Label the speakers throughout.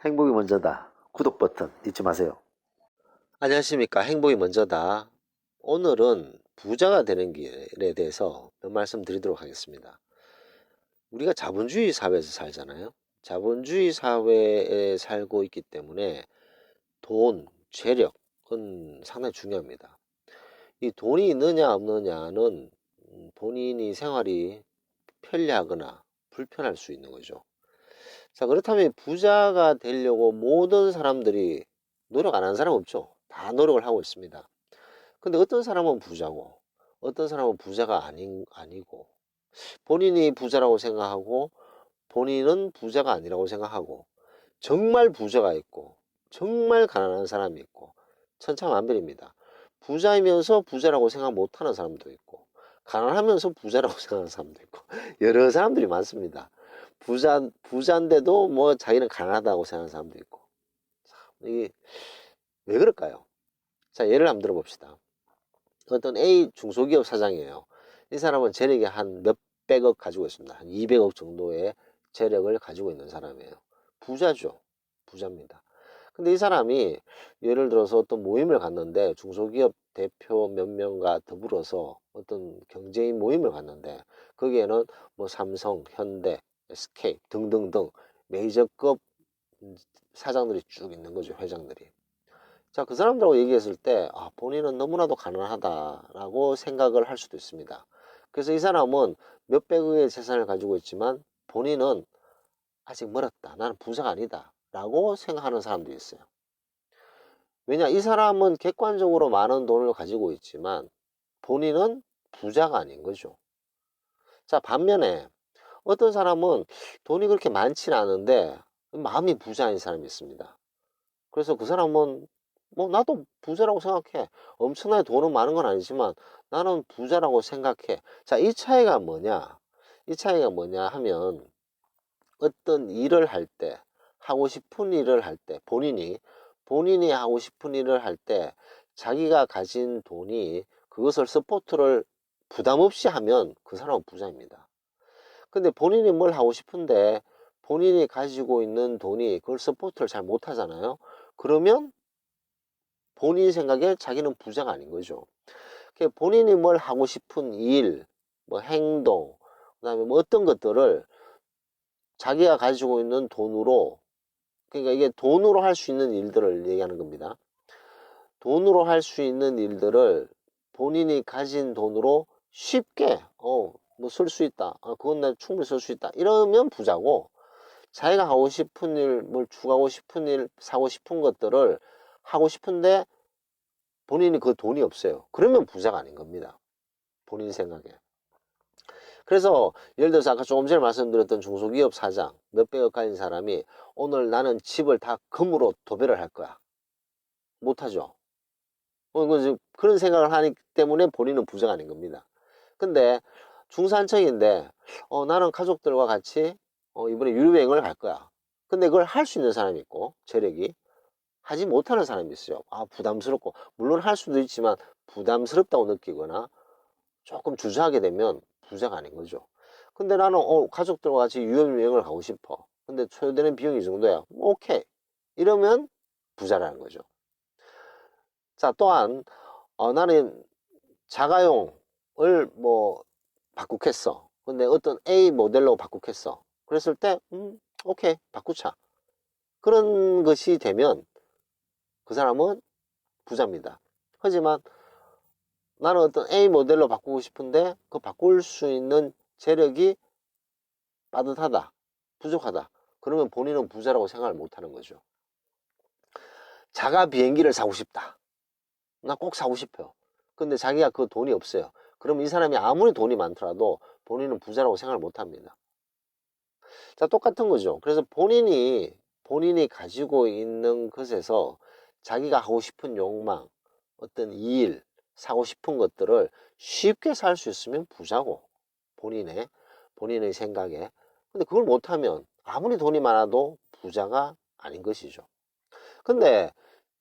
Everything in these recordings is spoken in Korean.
Speaker 1: 행복이 먼저다. 구독 버튼 잊지 마세요.
Speaker 2: 안녕하십니까. 행복이 먼저다. 오늘은 부자가 되는 길에 대해서 몇 말씀 드리도록 하겠습니다. 우리가 자본주의 사회에서 살잖아요. 자본주의 사회에 살고 있기 때문에 돈, 재력은 상당히 중요합니다. 이 돈이 있느냐 없느냐는 본인이 생활이 편리하거나 불편할 수 있는 거죠. 자, 그렇다면 부자가 되려고 모든 사람들이 노력 안 하는 사람 없죠. 다 노력을 하고 있습니다. 근데 어떤 사람은 부자고 어떤 사람은 부자가 아니고 본인이 부자라고 생각하고 본인은 부자가 아니라고 생각하고 정말 부자가 있고 정말 가난한 사람이 있고 천차만별입니다. 부자이면서 부자라고 생각 못하는 사람도 있고 가난하면서 부자라고 생각하는 사람도 있고 여러 사람들이 많습니다. 부자인데도 뭐 자기는 가난하다고 생각하는 사람도 있고 이게 왜 그럴까요? 자, 예를 한번 들어봅시다. 어떤 A 중소기업 사장이에요. 이 사람은 재력이 한 몇백억 가지고 있습니다. 한 200억 정도의 재력을 가지고 있는 사람이에요. 부자죠. 부자입니다. 근데 이 사람이 예를 들어서 어떤 모임을 갔는데 중소기업 대표 몇 명과 더불어서 어떤 경제인 모임을 갔는데 거기에는 뭐 삼성, 현대, SK 등등등 메이저급 사장들이 쭉 있는 거죠. 회장들이. 자, 그 사람들하고 얘기했을 때, 본인은 너무나도 가난하다라고 생각을 할 수도 있습니다. 그래서 이 사람은 몇백억의 재산을 가지고 있지만 본인은 아직 멀었다. 나는 부자가 아니다. 라고 생각하는 사람도 있어요. 왜냐, 이 사람은 객관적으로 많은 돈을 가지고 있지만 본인은 부자가 아닌 거죠. 자, 반면에 어떤 사람은 돈이 그렇게 많지는 않은데 마음이 부자인 사람이 있습니다. 그래서 그 사람은 뭐 나도 부자라고 생각해. 엄청나게 돈은 많은 건 아니지만 나는 부자라고 생각해. 자, 이 차이가 뭐냐? 이 차이가 뭐냐 하면 어떤 일을 할 때, 하고 싶은 일을 할 때, 본인이 하고 싶은 일을 할 때 자기가 가진 돈이 그것을 서포트를 부담 없이 하면 그 사람은 부자입니다. 근데 본인이 뭘 하고 싶은데 본인이 가지고 있는 돈이 그걸 서포트를 잘 못하잖아요. 그러면 본인 생각에 자기는 부자가 아닌 거죠. 본인이 뭘 하고 싶은 일, 뭐 행동, 그다음에 뭐 어떤 것들을 자기가 가지고 있는 돈으로, 그러니까 이게 돈으로 할 수 있는 일들을 얘기하는 겁니다. 돈으로 할 수 있는 일들을 본인이 가진 돈으로 쉽게 뭐 쓸 수 있다. 그건 나 충분히 쓸 수 있다. 이러면 부자고, 자기가 하고 싶은 일, 뭘 추구하고 싶은 일, 사고 싶은 것들을 하고 싶은데 본인이 그 돈이 없어요. 그러면 부자가 아닌 겁니다. 본인 생각에. 그래서 예를 들어서 아까 조금 전에 말씀드렸던 중소기업 사장 몇백억 가진 사람이 오늘 나는 집을 다 금으로 도배를 할 거야. 못하죠. 그런 생각을 하기 때문에 본인은 부자가 아닌 겁니다. 근데 중산층인데 나는 가족들과 같이 이번에 유럽여행을 갈 거야. 근데 그걸 할 수 있는 사람이 있고 재력이 하지 못하는 사람이 있어요. 부담스럽고 물론 할 수도 있지만 부담스럽다고 느끼거나 조금 주저하게 되면 부자가 아닌 거죠. 근데 나는 가족들과 같이 유럽여행을 가고 싶어. 근데 소요되는 비용이 이 정도야. 오케이. 이러면 부자라는 거죠. 자, 또한 나는 자가용을 뭐 바꾸겠어. 근데 어떤 A 모델로 바꾸겠어. 그랬을 때 오케이. 바꾸자. 그런 것이 되면 그 사람은 부자입니다. 하지만 나는 어떤 A 모델로 바꾸고 싶은데 그 바꿀 수 있는 재력이 빠듯하다, 부족하다. 그러면 본인은 부자라고 생각을 못하는 거죠. 자가 비행기를 사고 싶다. 나 꼭 사고 싶어요. 근데 자기가 그 돈이 없어요. 그럼 이 사람이 아무리 돈이 많더라도 본인은 부자라고 생각을 못합니다. 자, 똑같은 거죠. 그래서 본인이 가지고 있는 것에서 자기가 하고 싶은 욕망, 어떤 일, 사고 싶은 것들을 쉽게 살 수 있으면 부자고, 본인의 생각에. 근데 그걸 못하면 아무리 돈이 많아도 부자가 아닌 것이죠. 근데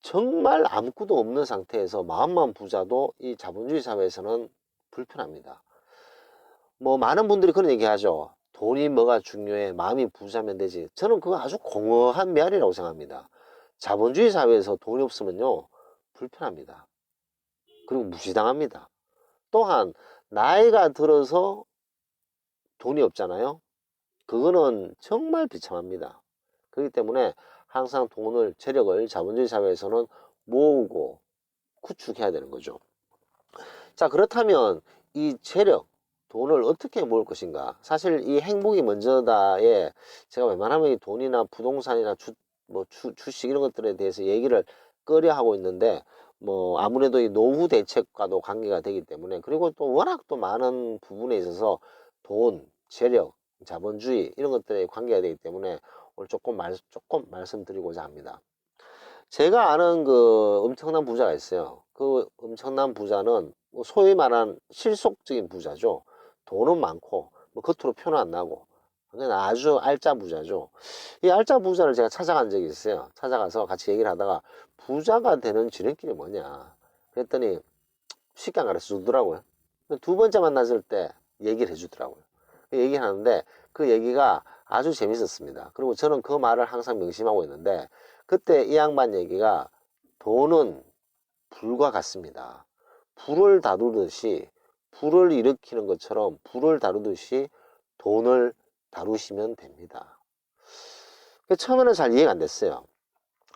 Speaker 2: 정말 아무것도 없는 상태에서 마음만 부자도 이 자본주의 사회에서는 불편합니다. 뭐 많은 분들이 그런 얘기 하죠. 돈이 뭐가 중요해? 마음이 부자면 되지. 저는 그거 아주 공허한 메아리라고 생각합니다. 자본주의 사회에서 돈이 없으면요, 불편합니다. 그리고 무시당합니다. 또한 나이가 들어서 돈이 없잖아요. 그거는 정말 비참합니다. 그렇기 때문에 항상 돈을, 재력을 자본주의 사회에서는 모으고 구축해야 되는 거죠. 자, 그렇다면 이 재력, 돈을 어떻게 모을 것인가? 사실 이 행복이 먼저다에 제가 웬만하면 이 돈이나 부동산이나 주식 이런 것들에 대해서 얘기를 꺼려 하고 있는데, 뭐 아무래도 이 노후 대책과도 관계가 되기 때문에, 그리고 또 워낙 또 많은 부분에 있어서 돈, 재력, 자본주의 이런 것들에 관계가 되기 때문에 오늘 조금 말씀드리고자 합니다. 제가 아는 그 엄청난 부자가 있어요. 그 엄청난 부자는 뭐 소위 말하는 실속적인 부자죠. 돈은 많고 뭐 겉으로 표는 안 나고 그냥 아주 알짜 부자죠. 이 알짜 부자를 제가 찾아간 적이 있어요. 찾아가서 같이 얘기를 하다가 부자가 되는 지름길이 뭐냐 그랬더니 쉽게 안 가르쳐 주더라고요. 두 번째 만났을 때 얘기를 해주더라고요. 얘기를 하는데 그 얘기가 아주 재밌었습니다. 그리고 저는 그 말을 항상 명심하고 있는데, 그때 이 양반 얘기가 돈은 불과 같습니다. 불을 다루듯이, 불을 일으키는 것처럼 불을 다루듯이 돈을 다루시면 됩니다. 처음에는 잘 이해가 안 됐어요.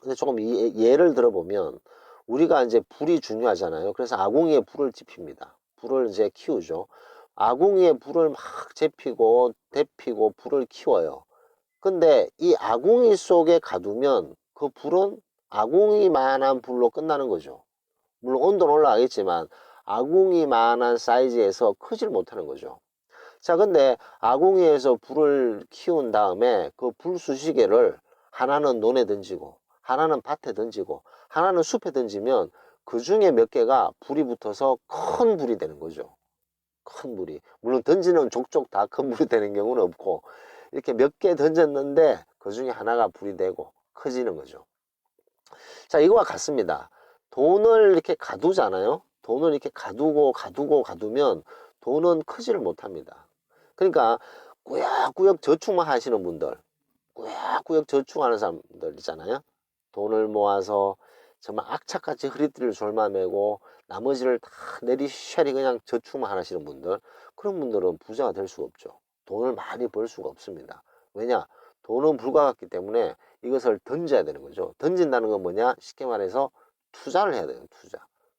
Speaker 2: 근데 조금 예를 들어보면, 우리가 이제 불이 중요하잖아요. 그래서 아궁이에 불을 지핍니다. 불을 이제 키우죠. 아궁이에 불을 막 지피고 데피고 불을 키워요. 근데 이 아궁이 속에 가두면 그 불은 아궁이만한 불로 끝나는 거죠. 물론 온도는 올라가겠지만 아궁이만한 사이즈에서 크질 못하는 거죠. 자, 근데 아궁이에서 불을 키운 다음에 그 불수시개를 하나는 논에 던지고 하나는 밭에 던지고 하나는 숲에 던지면 그 중에 몇 개가 불이 붙어서 큰 불이 되는 거죠. 큰 불이. 물론 던지는 족족 다 큰 불이 되는 경우는 없고, 이렇게 몇 개 던졌는데 그 중에 하나가 불이 되고 커지는 거죠. 자, 이거와 같습니다. 돈을 이렇게 가두잖아요. 돈을 이렇게 가두면 돈은 크지를 못합니다. 그러니까 꾸역꾸역 저축만 하시는 분들, 꾸역꾸역 저축하는 사람들 있잖아요. 돈을 모아서 정말 악착같이 허리띠를 졸라매고 나머지를 다 내리쉐리 그냥 저축만 하시는 분들, 그런 분들은 부자가 될 수가 없죠. 돈을 많이 벌 수가 없습니다. 왜냐? 돈은 불과 같기 때문에 이것을 던져야 되는 거죠. 던진다는 건 뭐냐? 쉽게 말해서 투자를 해야 돼요.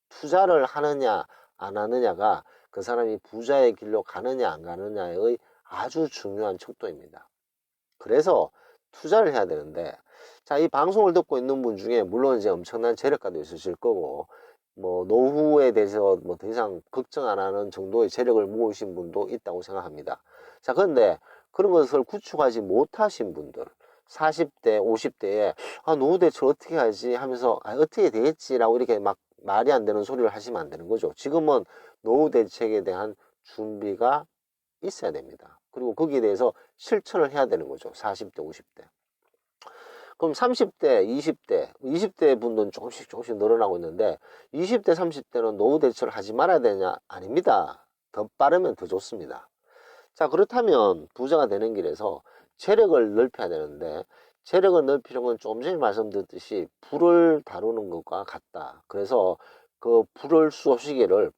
Speaker 2: 투자를 하느냐 안 하느냐가 그 사람이 부자의 길로 가느냐 안 가느냐의 아주 중요한 척도입니다. 그래서 투자를 해야 되는데, 자, 이 방송을 듣고 있는 분 중에 물론 이제 엄청난 재력가도 있으실 거고, 뭐 노후에 대해서 뭐 더 이상 걱정 안 하는 정도의 재력을 모으신 분도 있다고 생각합니다. 자, 그런데 그런 것을 구축하지 못하신 분들, 40대, 50대에 노후 대출 어떻게 하지 하면서 어떻게 되겠지라고 이렇게 막 말이 안 되는 소리를 하시면 안 되는 거죠. 지금은 노후 대책에 대한 준비가 있어야 됩니다. 그리고 거기에 대해서 실천을 해야 되는 거죠. 40대, 50대. 그럼 30대, 20대 분들은 조금씩 늘어나고 있는데 20대, 30대는 노후 대출을 하지 말아야 되냐? 아닙니다. 더 빠르면 더 좋습니다. 자, 그렇다면 부자가 되는 길에서 재력을 넓혀야 되는데, 재력을 넓히는 건 조금 전에 말씀드렸듯이 불을 다루는 것과 같다. 그래서 그 불수시개를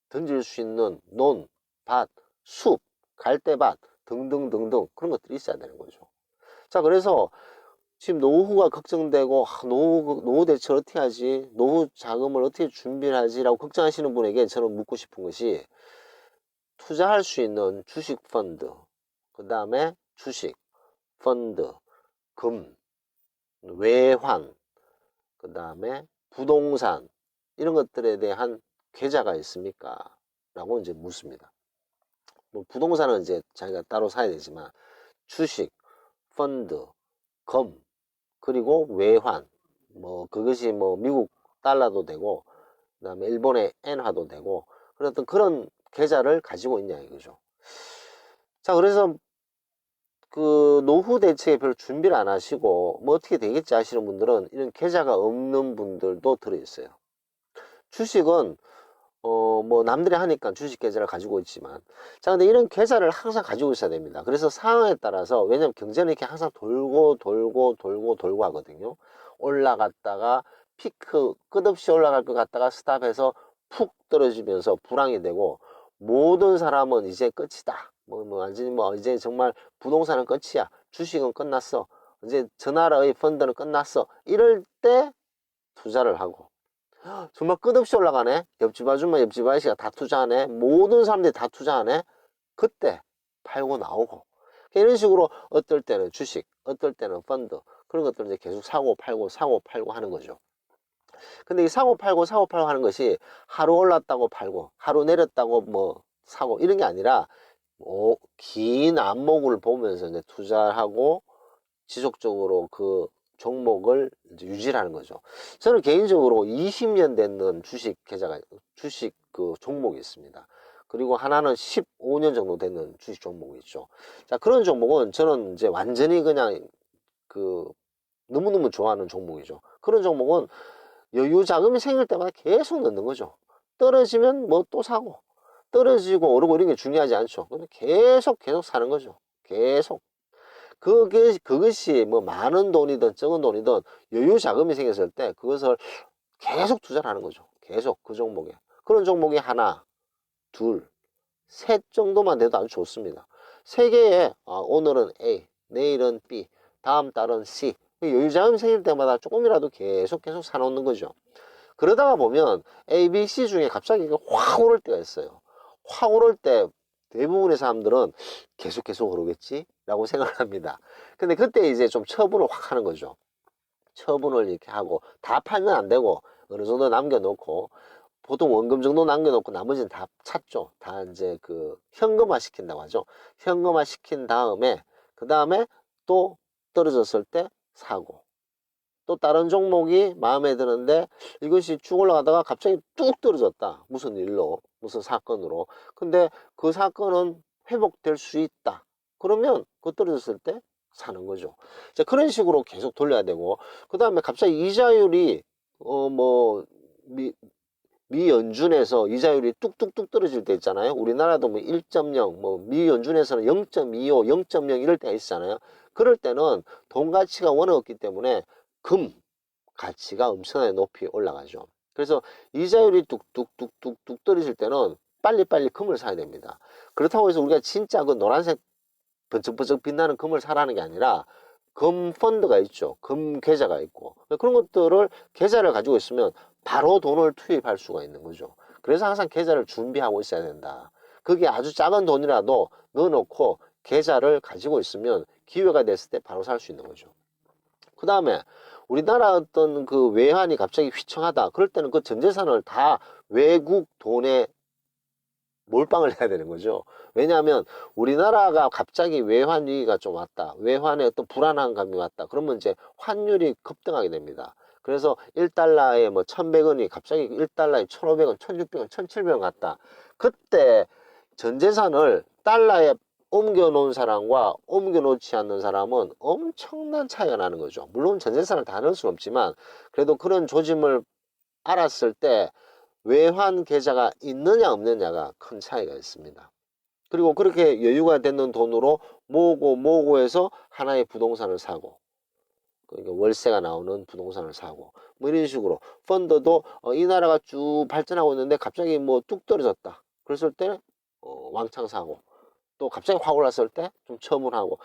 Speaker 2: 던질 수 있는 논, 밭, 숲, 갈대밭 등등등등 그런 것들이 있어야 되는 거죠. 자, 그래서 지금 노후가 걱정되고 노후 대출 어떻게 하지? 노후 자금을 어떻게 준비를 하지? 라고 걱정하시는 분에게 저는 묻고 싶은 것이, 투자할 수 있는 주식 펀드, 그 다음에 주식, 펀드, 금, 외환, 그 다음에 부동산 이런 것들에 대한 계좌가 있습니까? 라고 이제 묻습니다. 뭐 부동산은 이제 자기가 따로 사야 되지만 주식, 펀드, 금, 그리고 외환, 뭐 그것이 뭐 미국 달러도 되고 그다음에 일본의 엔화도 되고 그런 계좌를 가지고 있냐 이거죠. 자, 그래서 그 노후 대책에 별 준비를 안 하시고 뭐 어떻게 되겠지 하시는 분들은 이런 계좌가 없는 분들도 들어있어요. 주식은 뭐 남들이 하니까 주식 계좌를 가지고 있지만, 자, 근데 이런 계좌를 항상 가지고 있어야 됩니다. 그래서 상황에 따라서, 왜냐면 경제는 이렇게 항상 돌고 하거든요. 올라갔다가 피크 끝없이 올라갈 것 같다가 스탑해서 푹 떨어지면서 불황이 되고, 모든 사람은 이제 끝이다. 완전히 이제 정말 부동산은 끝이야. 주식은 끝났어. 이제 저 나라의 펀드는 끝났어. 이럴 때 투자를 하고, 정말 끝없이 올라가네. 옆집 아줌마, 옆집 아저씨가 다 투자하네. 모든 사람들이 다 투자하네. 그때 팔고 나오고. 이런 식으로 어떨 때는 주식, 어떨 때는 펀드, 그런 것들을 이제 계속 사고 팔고 하는 거죠. 근데 이 사고 팔고 하는 것이 하루 올랐다고 팔고, 하루 내렸다고 뭐 사고, 이런 게 아니라, 긴 안목을 보면서 이제 투자하고 지속적으로 그 종목을 이제 유지하는 거죠. 저는 개인적으로 20년 되는 주식 그 종목이 있습니다. 그리고 하나는 15년 정도 되는 주식 종목이 있죠. 자, 그런 종목은 저는 이제 완전히 그냥 그 너무너무 좋아하는 종목이죠. 그런 종목은 여유 자금이 생길 때마다 계속 넣는 거죠. 떨어지면 뭐 또 사고, 떨어지고 오르고 이런 게 중요하지 않죠. 근데 계속 사는 거죠. 계속. 그것이 뭐 많은 돈이든 적은 돈이든 여유 자금이 생겼을 때 그것을 계속 투자를 하는 거죠. 계속 그 종목에. 그런 종목이 하나, 둘, 셋 정도만 돼도 아주 좋습니다. 세 개에, 오늘은 A, 내일은 B, 다음 달은 C. 여유 자금이 생길 때마다 조금이라도 계속 사놓는 거죠. 그러다가 보면 A, B, C 중에 갑자기 확 오를 때가 있어요. 확 오를 때 대부분의 사람들은 계속 오르겠지? 라고 생각을 합니다. 근데 그때 이제 좀 처분을 확 하는 거죠. 처분을 이렇게 하고, 다 팔면 안 되고, 어느 정도 남겨놓고, 보통 원금 정도 남겨놓고 나머지는 다 찼죠. 다 이제 그 현금화 시킨다고 하죠. 현금화 시킨 다음에, 그 다음에 또 떨어졌을 때 사고, 또 다른 종목이 마음에 드는데 이것이 쭉 올라가다가 갑자기 뚝 떨어졌다. 무슨 일로, 무슨 사건으로. 근데 그 사건은 회복될 수 있다. 그러면 그 떨어졌을 때 사는 거죠. 자, 그런 식으로 계속 돌려야 되고, 그 다음에 갑자기 이자율이 미연준에서 이자율이 뚝뚝뚝 떨어질 때 있잖아요. 우리나라도 뭐 1.0, 미연준에서는 0.25, 0.0 이럴 때가 있잖아요. 그럴 때는 돈 가치가 워낙 없기 때문에 금 가치가 엄청나게 높이 올라가죠. 그래서 이자율이 뚝뚝뚝뚝뚝 떨어질 때는 빨리빨리 금을 사야 됩니다. 그렇다고 해서 우리가 진짜 그 노란색 번쩍번쩍 빛나는 금을 사라는 게 아니라 금 펀드가 있죠. 금 계좌가 있고, 그런 것들을 계좌를 가지고 있으면 바로 돈을 투입할 수가 있는 거죠. 그래서 항상 계좌를 준비하고 있어야 된다. 그게 아주 작은 돈이라도 넣어놓고 계좌를 가지고 있으면 기회가 됐을 때 바로 살 수 있는 거죠. 그 다음에 우리나라 어떤 그 외환이 갑자기 휘청하다. 그럴 때는 그 전 재산을 다 외국 돈에 몰빵을 해야 되는 거죠. 왜냐하면 우리나라가 갑자기 외환 위기가 좀 왔다. 외환에 어떤 불안한 감이 왔다. 그러면 이제 환율이 급등하게 됩니다. 그래서 1달러에 뭐 1,100원이 갑자기 1달러에 1,500원, 1,600원, 1,700원 갔다. 그때 전 재산을 달러에 옮겨 놓은 사람과 옮겨 놓지 않는 사람은 엄청난 차이가 나는 거죠. 물론 전 재산을 다 넣을 수는 없지만 그래도 그런 조짐을 알았을 때 외환 계좌가 있느냐 없느냐가 큰 차이가 있습니다. 그리고 그렇게 여유가 되는 돈으로 모으고 해서 하나의 부동산을 사고, 그러니까 월세가 나오는 부동산을 사고, 뭐 이런 식으로 펀드도 이 나라가 쭉 발전하고 있는데 갑자기 뭐 뚝 떨어졌다. 그랬을 때 왕창 사고, 또 갑자기 확 올랐을 때 좀 처분하고.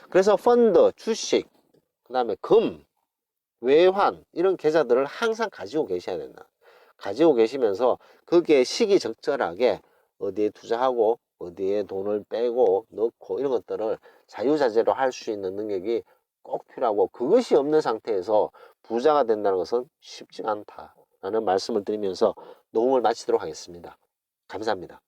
Speaker 2: 그래서 펀드, 주식, 그 다음에 금, 외환 이런 계좌들을 항상 가지고 계셔야 된다. 가지고 계시면서 그게 시기적절하게 어디에 투자하고 어디에 돈을 빼고 넣고 이런 것들을 자유자재로 할 수 있는 능력이 꼭 필요하고, 그것이 없는 상태에서 부자가 된다는 것은 쉽지가 않다라는 말씀을 드리면서 녹음을 마치도록 하겠습니다. 감사합니다.